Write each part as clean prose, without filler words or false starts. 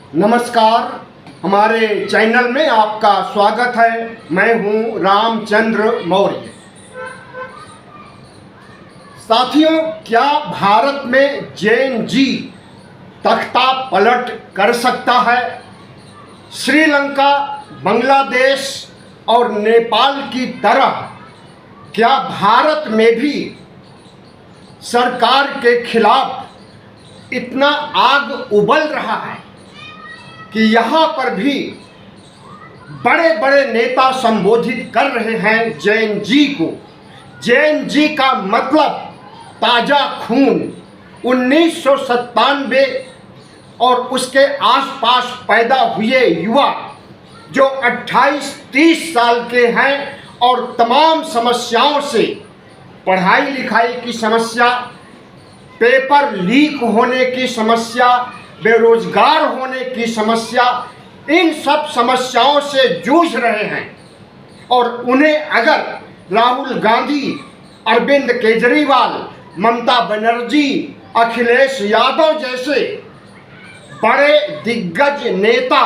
नमस्कार, हमारे चैनल में आपका स्वागत है। मैं हूं रामचंद्र मौर्य। साथियों, क्या भारत में जेएनजी तख्ता पलट कर सकता है? श्रीलंका, बांग्लादेश और नेपाल की तरह क्या भारत में भी सरकार के खिलाफ इतना आग उबल रहा है कि यहाँ पर भी बड़े बड़े नेता संबोधित कर रहे हैं जेएनजी को। जेएनजी का मतलब ताज़ा खून। 1997 और उसके आसपास पैदा हुए युवा जो 28-30 साल के हैं और तमाम समस्याओं से, पढ़ाई लिखाई की समस्या, पेपर लीक होने की समस्या, बेरोजगार होने की समस्या, इन सब समस्याओं से जूझ रहे हैं। और उन्हें अगर राहुल गांधी, अरविंद केजरीवाल, ममता बनर्जी, अखिलेश यादव जैसे बड़े दिग्गज नेता,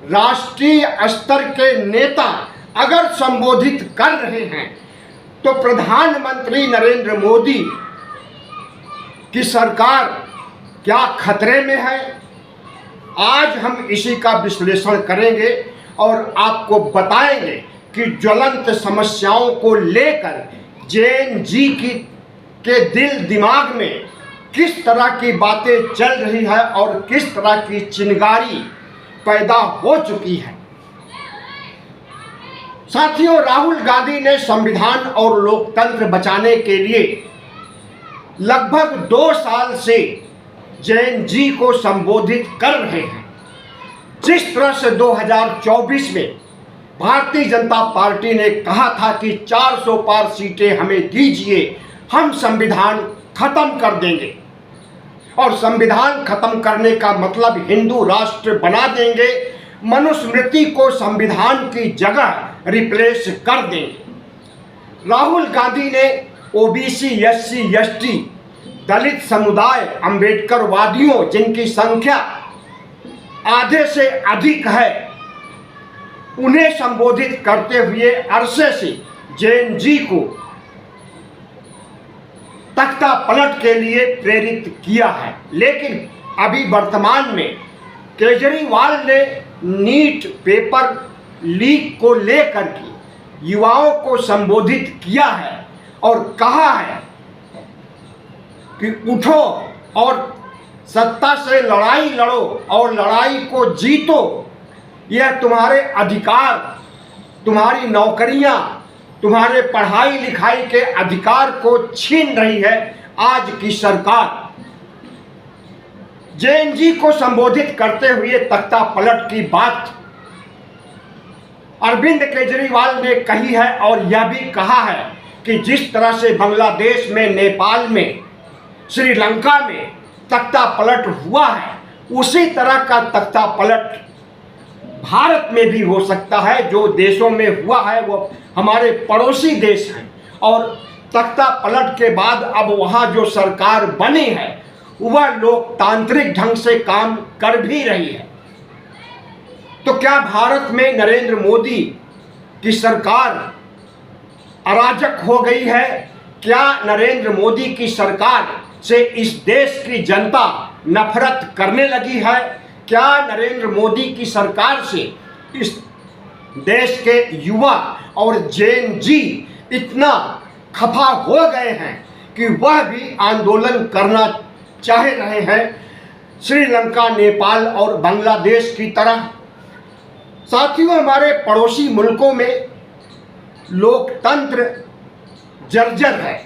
राष्ट्रीय स्तर के नेता अगर संबोधित कर रहे हैं, तो प्रधानमंत्री नरेंद्र मोदी की सरकार क्या खतरे में है? आज हम इसी का विश्लेषण करेंगे और आपको बताएंगे कि ज्वलंत समस्याओं को लेकर जेएनजी के दिल दिमाग में किस तरह की बातें चल रही है और किस तरह की चिंगारी पैदा हो चुकी है। साथियों, राहुल गांधी ने संविधान और लोकतंत्र बचाने के लिए लगभग 2 साल से जेएनजी को संबोधित कर रहे हैं। जिस तरह से 2024 में भारतीय जनता पार्टी ने कहा था कि 400 पार सीटें हमें दीजिए, हम संविधान खत्म कर देंगे, और संविधान खत्म करने का मतलब हिंदू राष्ट्र बना देंगे, मनुस्मृति को संविधान की जगह रिप्लेस कर देंगे। राहुल गांधी ने ओबीसी, एससी, एसटी, दलित समुदाय, अम्बेडकरवादियों, जिनकी संख्या आधे से अधिक है, उन्हें संबोधित करते हुए अरसे से जेएनजी को तख्ता पलट के लिए प्रेरित किया है। लेकिन अभी वर्तमान में केजरीवाल ने नीट पेपर लीक को लेकर के युवाओं को संबोधित किया है और कहा है कि उठो और सत्ता से लड़ाई लड़ो और लड़ाई को जीतो। यह तुम्हारे अधिकार, तुम्हारी नौकरियां, तुम्हारे पढ़ाई लिखाई के अधिकार को छीन रही है आज की सरकार। जेएनजी को संबोधित करते हुए तख्ता पलट की बात अरविंद केजरीवाल ने कही है और यह भी कहा है कि जिस तरह से बांग्लादेश में, नेपाल में, श्रीलंका में तख्ता पलट हुआ है, उसी तरह का तख्ता पलट भारत में भी हो सकता है। जो देशों में हुआ है वो हमारे पड़ोसी देश हैं, और तख्ता पलट के बाद अब वहाँ जो सरकार बनी है वह लोकतांत्रिक ढंग से काम कर भी रही है। तो क्या भारत में नरेंद्र मोदी की सरकार अराजक हो गई है? क्या नरेंद्र मोदी की सरकार से इस देश की जनता नफरत करने लगी है? क्या नरेंद्र मोदी की सरकार से इस देश के युवा और जेएनजी इतना खफा हो गए हैं कि वह भी आंदोलन करना चाह रहे हैं श्रीलंका, नेपाल और बांग्लादेश की तरह? साथियों, हमारे पड़ोसी मुल्कों में लोकतंत्र जर्जर है।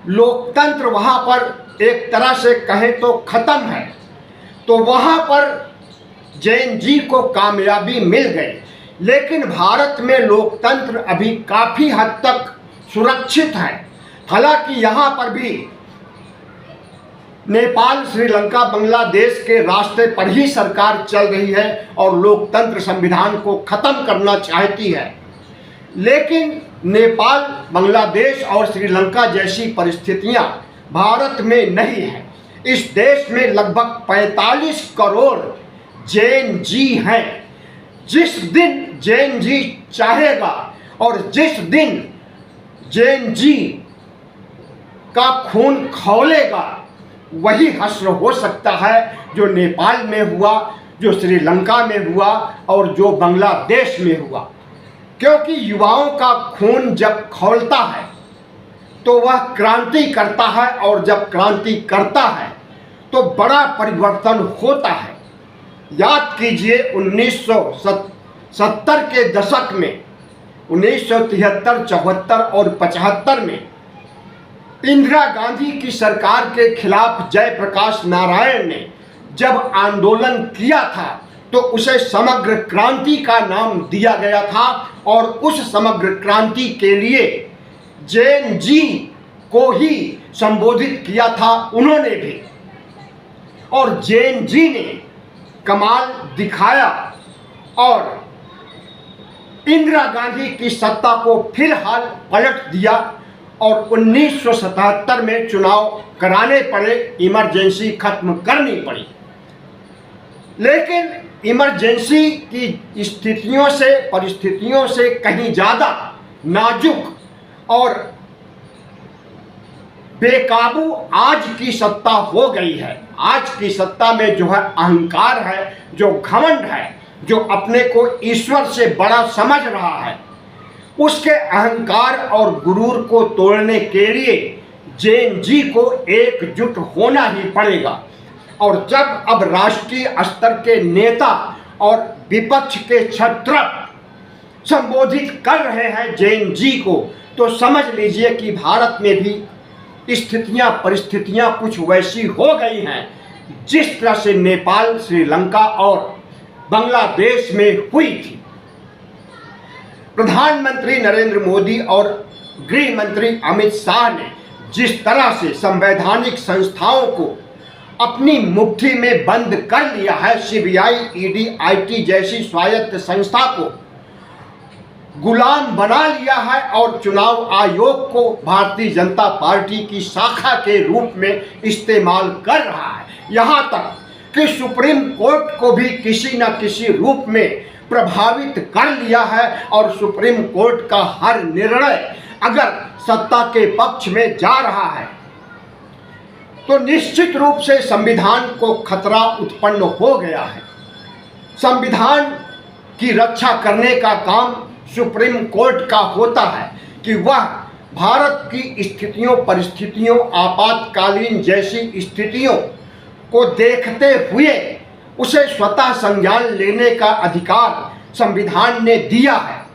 लोकतंत्र वहाँ पर एक तरह से कहें तो खत्म है। तो वहाँ पर जेएनजी को कामयाबी मिल गई। लेकिन भारत में लोकतंत्र अभी काफ़ी हद तक सुरक्षित है। हालांकि यहाँ पर भी नेपाल, श्रीलंका, बांग्लादेश के रास्ते पर ही सरकार चल रही है और लोकतंत्र संविधान को ख़त्म करना चाहती है। लेकिन नेपाल, बांग्लादेश और श्रीलंका जैसी परिस्थितियां भारत में नहीं है। इस देश में लगभग 45 करोड़ जैन जी हैं। जिस दिन जैन जी चाहेगा और जिस दिन जैन जी का खून खौलेगा, वही हश्र हो सकता है जो नेपाल में हुआ, जो श्रीलंका में हुआ और जो बांग्लादेश में हुआ। क्योंकि युवाओं का खून जब खौलता है तो वह क्रांति करता है, और जब क्रांति करता है तो बड़ा परिवर्तन होता है। याद कीजिए 1970 के दशक में, 1973, 74 और 75 में इंदिरा गांधी की सरकार के खिलाफ जयप्रकाश नारायण ने जब आंदोलन किया था तो उसे समग्र क्रांति का नाम दिया गया था, और उस समग्र क्रांति के लिए जैन जी को ही संबोधित किया था उन्होंने भी। और जैन जी ने कमाल दिखाया और इंदिरा गांधी की सत्ता को फिलहाल पलट दिया, और 1977 में चुनाव कराने पड़े, इमरजेंसी खत्म करनी पड़ी। लेकिन इमरजेंसी की स्थितियों से, परिस्थितियों से कहीं ज़्यादा नाजुक और बेकाबू आज की सत्ता हो गई है। आज की सत्ता में जो है अहंकार है, जो घमंड है, जो अपने को ईश्वर से बड़ा समझ रहा है, उसके अहंकार और गुरूर को तोड़ने के लिए जैन जी को एकजुट होना ही पड़ेगा। और जब अब राष्ट्रीय स्तर के नेता और विपक्ष के छत्रप संबोधित कर रहे हैं जैन जी को, तो समझ लीजिए कि भारत में भी स्थितियां, परिस्थितियां कुछ वैसी हो गई हैं जिस तरह से नेपाल, श्रीलंका और बांग्लादेश में हुई थी। प्रधानमंत्री नरेंद्र मोदी और गृह मंत्री अमित शाह ने जिस तरह से संवैधानिक संस्थाओं को अपनी मुट्ठी में बंद कर लिया है, सीबीआई, ईडी, आईटी जैसी स्वायत्त संस्था को गुलाम बना लिया है, और चुनाव आयोग को भारतीय जनता पार्टी की शाखा के रूप में इस्तेमाल कर रहा है। यहाँ तक कि सुप्रीम कोर्ट को भी किसी न किसी रूप में प्रभावित कर लिया है, और सुप्रीम कोर्ट का हर निर्णय अगर सत्ता के पक्ष में जा रहा है तो निश्चित रूप से संविधान को खतरा उत्पन्न हो गया है। संविधान की रक्षा करने का काम सुप्रीम कोर्ट का होता है कि वह भारत की स्थितियों, परिस्थितियों, आपातकालीन जैसी स्थितियों को देखते हुए उसे स्वतः संज्ञान लेने का अधिकार संविधान ने दिया है।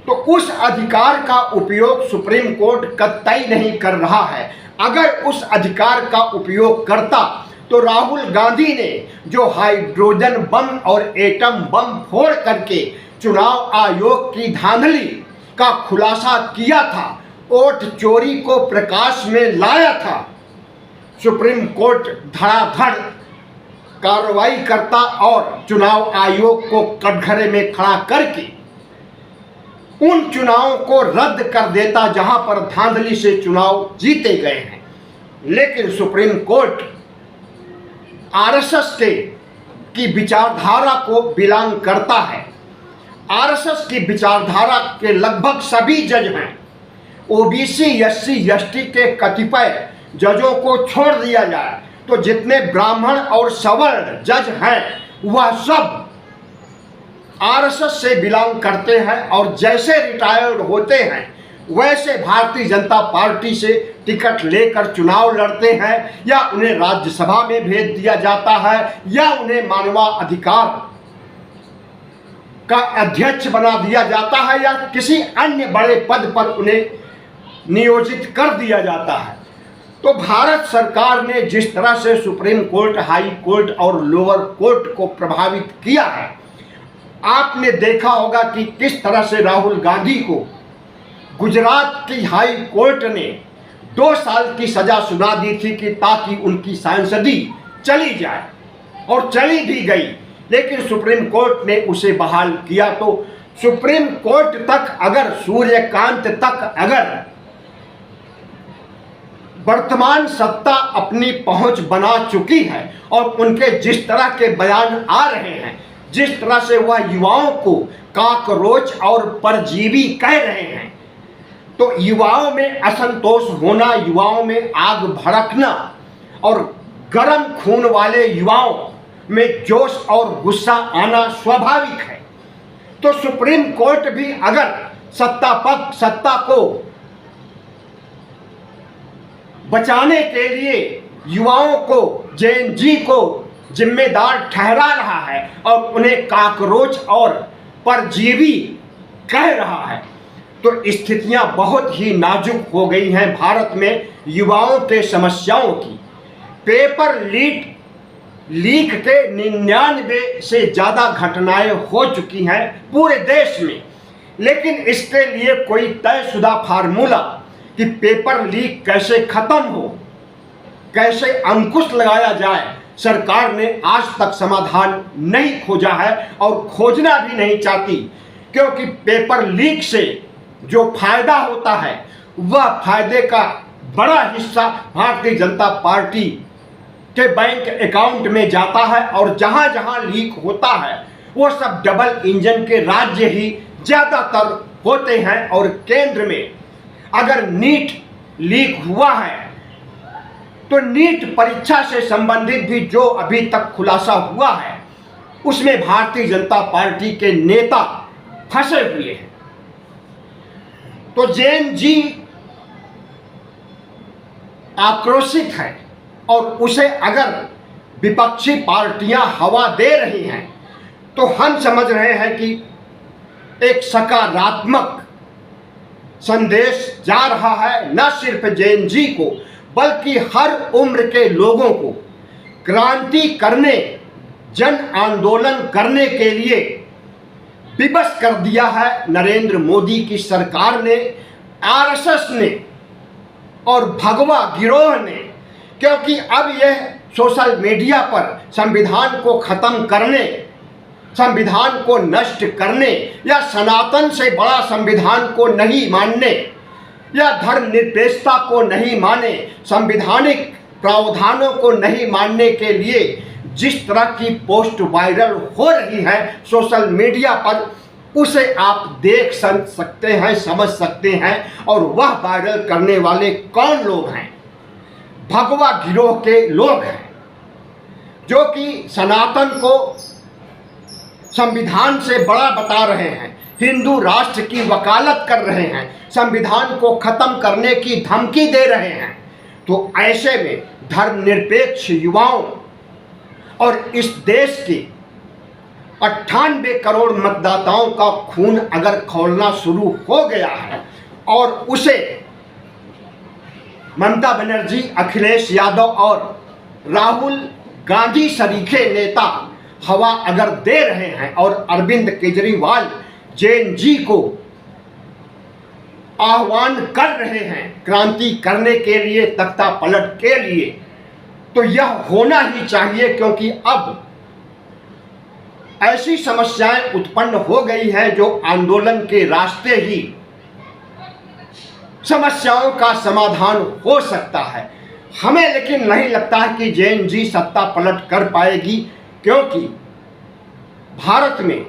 तो उस अधिकार का उपयोग सुप्रीम कोर्ट कतई नहीं कर रहा है। अगर उस अधिकार का उपयोग करता तो राहुल गांधी ने जो हाइड्रोजन बम और एटम बम फोड़ करके चुनाव आयोग की धांधली का खुलासा किया था, वोट चोरी को प्रकाश में लाया था, सुप्रीम कोर्ट धड़ाधड़ कार्रवाई करता और चुनाव आयोग को कटघरे में खड़ा करके उन चुनावों को रद्द कर देता जहां पर धांधली से चुनाव जीते गए हैं। लेकिन सुप्रीम कोर्ट आरएसएस की विचारधारा को बिलोंग करता है। आरएसएस की विचारधारा के लगभग सभी जज हैं। ओबीसी, एससी, एसटी के कतिपय जजों को छोड़ दिया जाए तो जितने ब्राह्मण और सवर्ण जज हैं वह सब आरएसएस से बिलोंग करते हैं, और जैसे रिटायर्ड होते हैं वैसे भारतीय जनता पार्टी से टिकट लेकर चुनाव लड़ते हैं, या उन्हें राज्यसभा में भेज दिया जाता है, या उन्हें मानवाधिकार का अध्यक्ष बना दिया जाता है, या किसी अन्य बड़े पद पर उन्हें नियोजित कर दिया जाता है। तो भारत सरकार ने जिस तरह से सुप्रीम कोर्ट, हाई कोर्ट और लोअर कोर्ट को प्रभावित किया है, आपने देखा होगा कि किस तरह से राहुल गांधी को गुजरात की हाई कोर्ट ने 2 साल की सजा सुना दी थी कि ताकि उनकी सांसदी चली जाए, और चली भी गई। लेकिन सुप्रीम कोर्ट ने उसे बहाल किया। तो सुप्रीम कोर्ट तक अगर, सूर्यकांत तक अगर वर्तमान सत्ता अपनी पहुंच बना चुकी है और उनके जिस तरह के बयान आ रहे हैं, जिस तरह से वह युवाओं को काकरोच और परजीवी कह रहे हैं, तो युवाओं में असंतोष होना, युवाओं में आग भड़कना और गर्म खून वाले युवाओं में जोश और गुस्सा आना स्वाभाविक है। तो सुप्रीम कोर्ट भी अगर सत्ता को बचाने के लिए युवाओं को, जेएनजी को जिम्मेदार ठहरा रहा है और उन्हें काकरोच और परजीवी कह रहा है, तो स्थितियां बहुत ही नाजुक हो गई हैं भारत में युवाओं के समस्याओं की। पेपर लीक के 99 से ज़्यादा घटनाएं हो चुकी हैं पूरे देश में, लेकिन इसके लिए कोई तयशुदा फार्मूला कि पेपर लीक कैसे खत्म हो, कैसे अंकुश लगाया जाए, सरकार ने आज तक समाधान नहीं खोजा है और खोजना भी नहीं चाहती, क्योंकि पेपर लीक से जो फायदा होता है वह फायदे का बड़ा हिस्सा भारतीय जनता पार्टी के बैंक अकाउंट में जाता है और जहां जहां लीक होता है वो सब डबल इंजन के राज्य ही ज़्यादातर होते हैं। और केंद्र में अगर नीट लीक हुआ है तो नीट परीक्षा से संबंधित भी जो अभी तक खुलासा हुआ है उसमें भारतीय जनता पार्टी के नेता फंसे हुए हैं। तो जेएनजी आक्रोशित है और उसे अगर विपक्षी पार्टियां हवा दे रही हैं तो हम समझ रहे हैं कि एक सकारात्मक संदेश जा रहा है, न सिर्फ जेएनजी को बल्कि हर उम्र के लोगों को क्रांति करने, जन आंदोलन करने के लिए विवश कर दिया है नरेंद्र मोदी की सरकार ने, आरएसएस ने और भगवा गिरोह ने। क्योंकि अब यह सोशल मीडिया पर संविधान को खत्म करने, संविधान को नष्ट करने या सनातन से बड़ा संविधान को नहीं मानने या धर्मनिरपेक्षता को नहीं माने, संवैधानिक प्रावधानों को नहीं मानने के लिए जिस तरह की पोस्ट वायरल हो रही है सोशल मीडिया पर, उसे आप देख सकते हैं, समझ सकते हैं। और वह वायरल करने वाले कौन लोग हैं? भगवा गिरोह के लोग हैं जो कि सनातन को संविधान से बड़ा बता रहे हैं, हिंदू राष्ट्र की वकालत कर रहे हैं, संविधान को खत्म करने की धमकी दे रहे हैं। तो ऐसे में धर्मनिरपेक्ष युवाओं और इस देश के 98 करोड़ मतदाताओं का खून अगर खौलना शुरू हो गया है और उसे ममता बनर्जी, अखिलेश यादव और राहुल गांधी सरीखे नेता हवा अगर दे रहे हैं और अरविंद केजरीवाल जेएनजी को आह्वान कर रहे हैं क्रांति करने के लिए, तख्ता पलट के लिए, तो यह होना ही चाहिए। क्योंकि अब ऐसी समस्याएं उत्पन्न हो गई हैं जो आंदोलन के रास्ते ही समस्याओं का समाधान हो सकता है। हमें लेकिन नहीं लगता है कि जेएनजी सत्ता पलट कर पाएगी, क्योंकि भारत में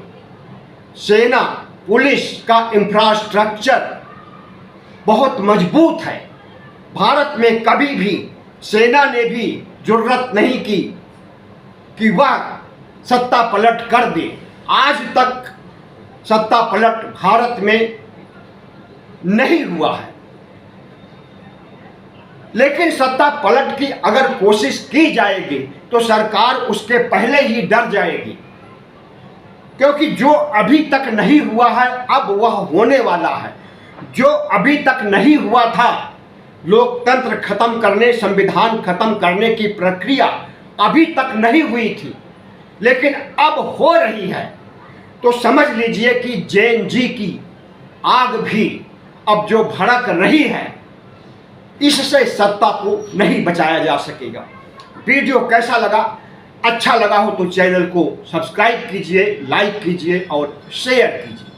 सेना, पुलिस का इंफ्रास्ट्रक्चर बहुत मजबूत है। भारत में कभी भी सेना ने भी जुर्रत नहीं की कि वह सत्ता पलट कर दे। आज तक सत्ता पलट भारत में नहीं हुआ है, लेकिन सत्ता पलट की अगर कोशिश की जाएगी तो सरकार उसके पहले ही डर जाएगी, क्योंकि जो अभी तक नहीं हुआ है अब वह होने वाला है। जो अभी तक नहीं हुआ था, लोकतंत्र खत्म करने, संविधान खत्म करने की प्रक्रिया अभी तक नहीं हुई थी, लेकिन अब हो रही है। तो समझ लीजिए कि जेएनजी की आग भी अब जो भड़क रही है, इससे सत्ता को नहीं बचाया जा सकेगा। वीडियो कैसा लगा? अच्छा लगा हो तो चैनल को सब्सक्राइब कीजिए, लाइक कीजिए और शेयर कीजिए।